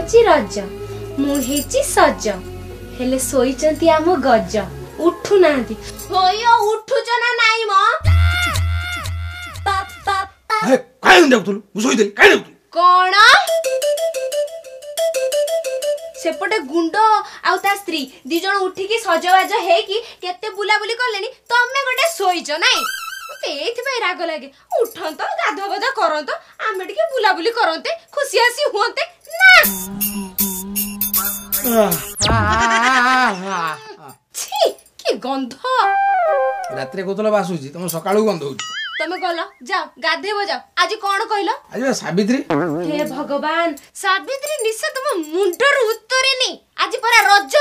होची रज मु हेची सज हेले सोईचंती आम गज उठू नांती होयो उठुच ना नाही म ए काय देउतलु मुसोई दे काय देउतलु कोण सेपटे गुंड आउ ता स्त्री दी जण उठिकी सजवाज हेकी केते बुलाबुली करलेनी तमे गोटे सोईच नाही एथि राग लगे उठंत गाधुआ बधा करंत आमे टिके बुलाबुली करंते खुशी हसी हुंते ना छी की गंध रात्रे कोतला बासुची तुम सकाळू गंध होची तमे गलो जाओ गाधेबो जाओ आज कोन कहलो आज सावित्री हे भगवान सावित्री निसे तुम मुंडर उत्तरेनी आज परा रज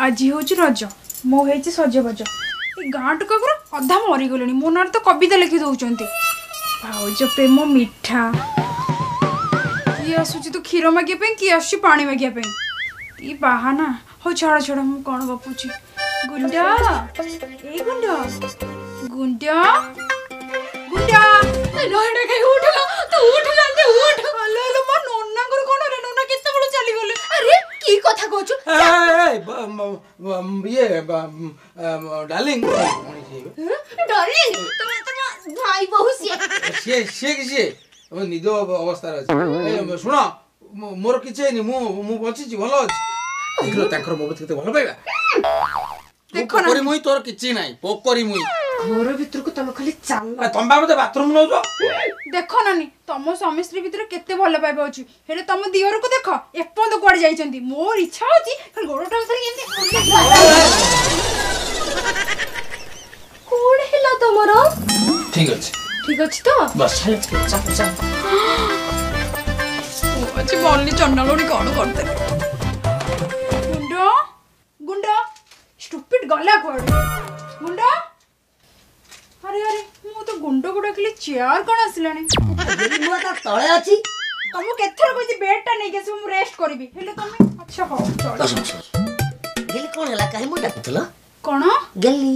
आज हूँ रज मो है सजबाज गाँ टुका अधा मरीगले मो ना तो कविता लिखि दौरान भाज प्रेम मिठा किए आसूँ तो क्षीर मागे किए आस पानी मागे कि बाहाना हो छाड़ छाड़ मु कौन गपुची गुंड ए गुंड गुंड गुंड नहडे कहीं उठलो तो उठ जल्दी उठ हेलो हेलो मो नन्ना गुरु कोन रे नन्ना केते बड़ चली गले अरे की कथा कहछु ये डार्लिंग डार्लिंग तुम भाई बहु से निद अवस्था अछि सुनो मोर किछे नि मु बचिछि भलो अछि देखलो ताकर मोबत केते भलो पाइबा देखो ना पोकरी मुई तोर किछि नाही पोकरी मुई घर भीतर को तुम खाली चाल तुम बाबू बाथरूम नौ जो देखो नानी तुम स्वामी स्त्री भीतर केते भल पाइबा अछि हेले तुम दियर को देखो एपन तो कुआड जाइछंती मोर इच्छा अछि खाली गोड़टा उतरी एंती कोड हेला तमरो ठीक अछि तो बस चल चल अच्छी बोलनी चंडालोनी कौन करते गुंडो गुंडो स्टूपिड गला कोड गुंडो अरे अरे मु तो गुंडो को डाकली चेयर कोन आसिलानी मु ता तळे अछि तुम केथर कोइ बेड टा नै केसे मु रेस्ट करबी हेले तुम अच्छा हो चल गेली कोन हला काहे मु डाकुतलो कोन गेली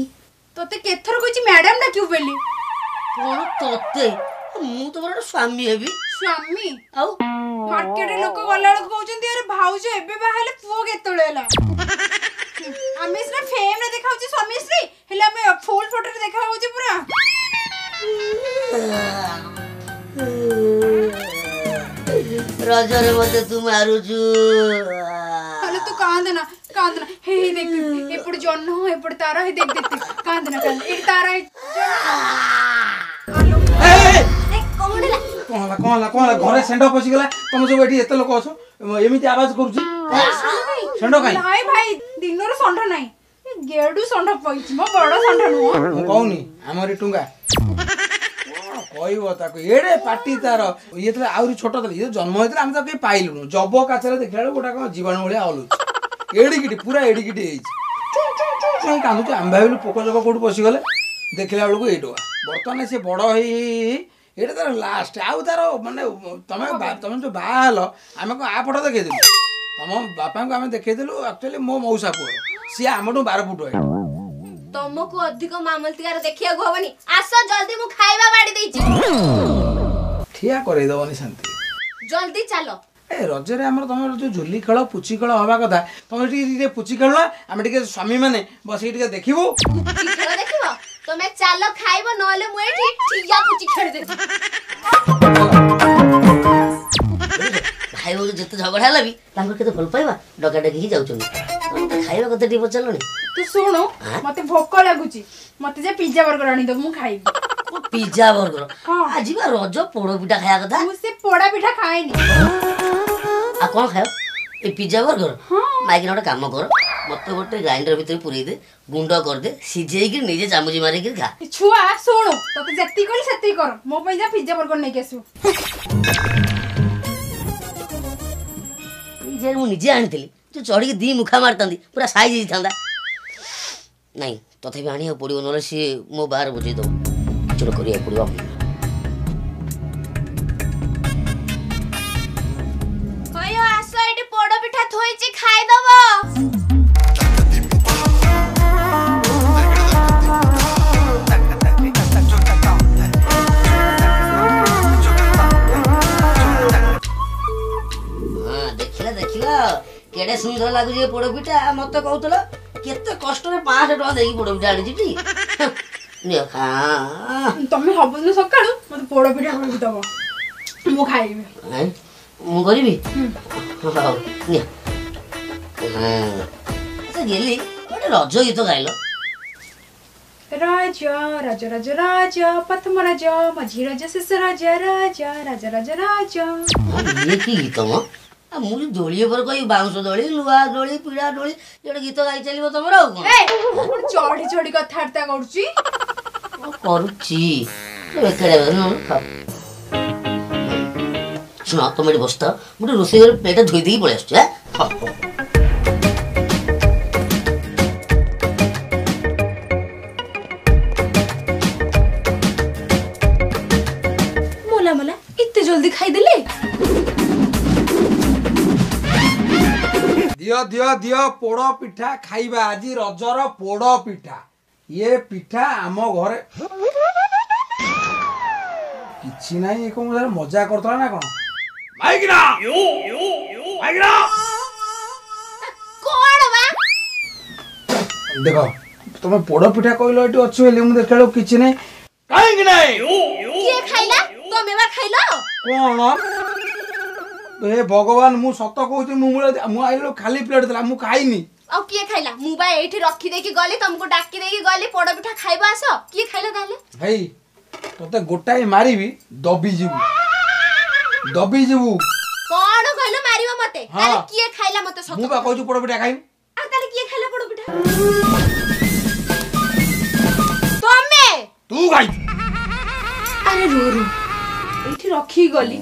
तोते केथर कोइ मैडम डा क्यों बेली कोन तोते मु तो बड़ स्वामी हेबी स्वामी आउ मार्केट रे लोक गला लोक कहउचंती अरे भाऊज एबे बाहेले पुओ केतळेला आमे इसना फेम रे देखाउची स्वामी श्री हेले आमे फुल फोटो रे देखाउची पूरा रजरे मते तू मारुचू हले तू कांदना हे देख एपड़ जन्न हो एपड़ तारा हे देख देख कांदना ए तारा हे कौन घरे सेंड पसी गला तुम सब एठी एते लोक अछो एमिति आवाज करूची सेंड काई नाइ भाई दिनर संढ नाही गेडू संढ पइछि म बड़ संढ नु मु कहूनी हमरी टुंगा कहबो ताको एडे पाटी तार ये तो आउरी छोट तले ये जन्म होइतले हम त के पाइलुनु जब काचरे देखला गोटा को जीवन भलिया आलु एडिकिटी पूरा एडिकिटी हेछि चै कांदु हम भाबिलु पोको जको कोड पसी गले देखला बेलको एटो बर्तमान से बड़ हेई एटा तार लास्ट आउ तार माने तमे जो बाहल आमे को आ फोटो देखे दिलु तम बापा को आमे देखे दिलु एक्चुअली मो मौसा को सी हमटु 12 फुट है तुमको अधिक मामलतिकार देखिया को हबनी आसो जल्दी मु खाइबा बाडी देछि ठिया करे दबनी शांति जल्दी चलो ए रजरे हमर तमर जो झुली खेल पुची खेल हवा कथा तमे टिके पुची खेलना आमे टिके स्वामी माने बस टिके देखिबो पुची खेल देखिबो तमे चलो खाइबो नले मु एठी ठिया पुची खेल देछि भाई वो जते झगड़ा हला भी तांको केते भल पाइबा डगा डगी ही जाउछन खाइबा कते टी पचलनी तू सुनो मते भोक लागुची मते जे पिज्जा बर्गर आनी दो मु खाइबी पिज्जा बर्गर आज बा रज पोड़ो पिठा खाया कथा मु से पोड़ा पिठा खाएनी आ कोन खायो ए पिज्जा बर्गर माइक नोटे काम कर मते गोटे ग्राइंडर भीतर पुरै दे गुंड कर दे सिजेई कि निजे चामुची मारी कि खा छुआ सुनो तते जत्ती कोली सेत्ती कर मो पई जा पिज्जा बर्गर नै केसु जे मु निजे आनथिली तू चढ़ी दी मुखा मारतांदी पूरा साइज ही थांदा नहीं तथापि आनी पड़ो ना सी मो बाहर बुझे दो किचड़ करिया पड़ो होयो आसो एटी पोड़ केड़े सुंदर लागुଛି पोड़ पिठा मत कहूतल केते कष्ट रे 500 टका देई पोड़ पिठा आनी टी नियो खा तमे हबन सकाळु मते पोड़ पिठा कर दबो मु खाइबे हैं मु करबी हां नियो से गेली ओटे रज गीत गाइलो राजा राजा राजा राजा प्रथम राजा मझी राजा शेष राजा राजा राजा राजा राजा ये की गीत म मुझे दोली पर कोई बाउंस दोली लुआ दोली पीड़ा दोली ये गीत गाई चलिबो तमरो कोन ए चढ़ी चढ़ी कथार्ता करूची करूची बेकरे न सुना तो मेरी बस्ता मुझे रोसे घर प्लेट धोई दी पड़े आछे हां मोला मोला इत्ते जल्दी खाई देले दियो दियो दियो पोड़ पिठा खाइबा आज रजर पोड़ पिठा ये पिठा आम घरे किछि नाही एको मुझे मजा करतला ना कोन माइकना माइकना कोण बा देखो तुम पोड़ पिठा कहलो एटी अछि बेले मु देखलो किछि नाही काहे कि नाही के खाइला तमे बा खाइलो कोन ए भगवान मु सत कहूची मु आइलो खाली प्लेट देला मु खाइनी आ के खाइला मु बा एठी रखी दे के गले तुमको डाकी दे के गले पोड़ पिठा खाइबा आसो के खाइला गाले भाई तोते गोटाई मारिबी दबी जीवु कोण कहलो मारिबो मते हाँ। ताले के खाइला मते सत मु बा कहूची पोड़ पिठा खाइम आ ताले के खाइला पोड़ पिठा तमे तू खाइ अरे रो रो एठी रखी गली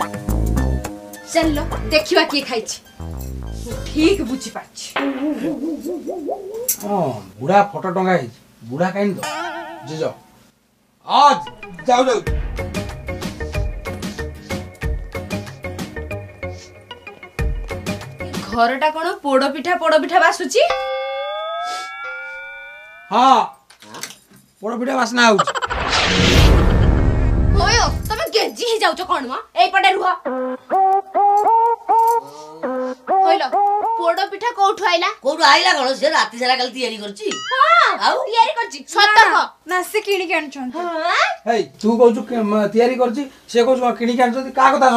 चलो देखिबा के खाइछि ठीक बुझी पाछि हां बुढ़ा फोटो टंगा है बुढ़ा काइन दो जे जाओ आज जाओ जाओ घरटा कोन पोड़ पिठा बासुची हां पोड़ पिठा वासना आउछ होयो तमे गेजी ही जाउछ कोन म एई पटे रुह होइलो पोड़ पिठा कोठु आइला कोठु आइला कोन से राती सारा काल तयारी करची हां आउ तयारी करची सत क ना से किणी के आणछन हां हे तू कहूछु तयारी करची से कहूछु किणी के आनछती का कथा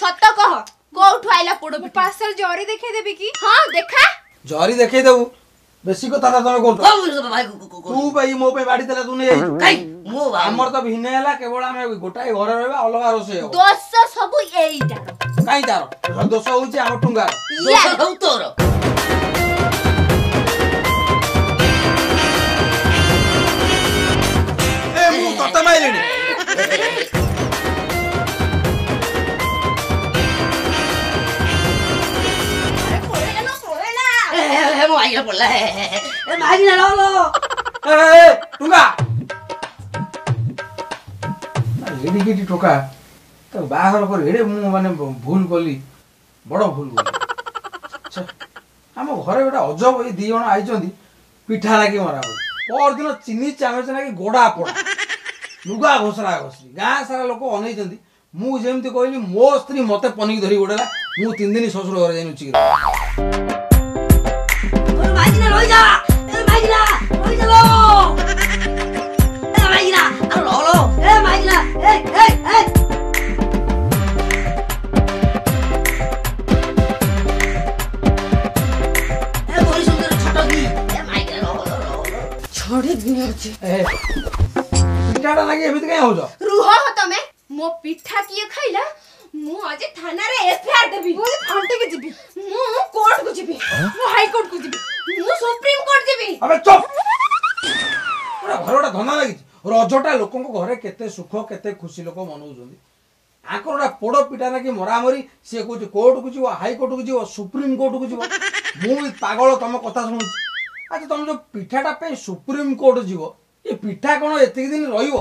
सत कह कोठु आइला पोड़ पिठा पार्सल जरी देखे देबी की हां देखा जरी देखै देबू बेसी कथा तमे करतो कोन भाई तू भाई मो पे बाड़ी देला तू नै काई मो भाई हमर त भिने हला केवल हम गोटाई घर रहबा अलगा रोसे हो दोष सब एईटा काई तारो दोष होउची हम टुंगा या हौ तोर ए मु तते माइलेनी ए मो आइला पड़ला ए मागी ना लो ए टुंगा एडी गेडी टोका तो बाहर कर एडे मु माने भूल कली बड़ भूल कली हम घरे बेटा अजब ए दी जण आइचंदी पिठा लागी मरा पर दिन चिनी चामच लागी गोडा पड़ा लुगा घोसरा घोसरी गाँ सारा लोक अनैचंदी मु जेमती कहली मो स्त्री मते पनिक धरी गोडेला मु 3 दिन ससुर घर जाई नुची मागी ना रोई जा ए मागी ना रोई जा लो ए मागी ना लो लो ए मागी ना ए बोली सुंदर छोटो की ए मागी ना लो छोड़ी दिने अछि ए पिठाटा लागी एमिति काई होजो रुह हो तमे मो पिठा किए खाइला मु आज थाना रे एफआईआर देबी मु फांटे के जीबी मु कोर्ट को जीबी मु हाई कोर्ट को जीबी मु सुप्रीम कोर्ट जीबी अबे चुप पूरा घरटा धंदा लागी रजटा लोकन को घरे केते सुख केते खुशी लोक मनाउछंदी आकरटा पोड़ पिठा ना कि मरामरी से कहूँ कोर्ट को जीव हाई कोर्ट को जीव सुप्रीम कोर्ट को जीव मु पागल तुम कथा शुणुची अच्छा तुम जो पिठाटा पे सुप्रीम कोर्ट जीव ये पिठा कौन एतिक दिन रहिबो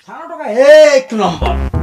सानो एक नंबर।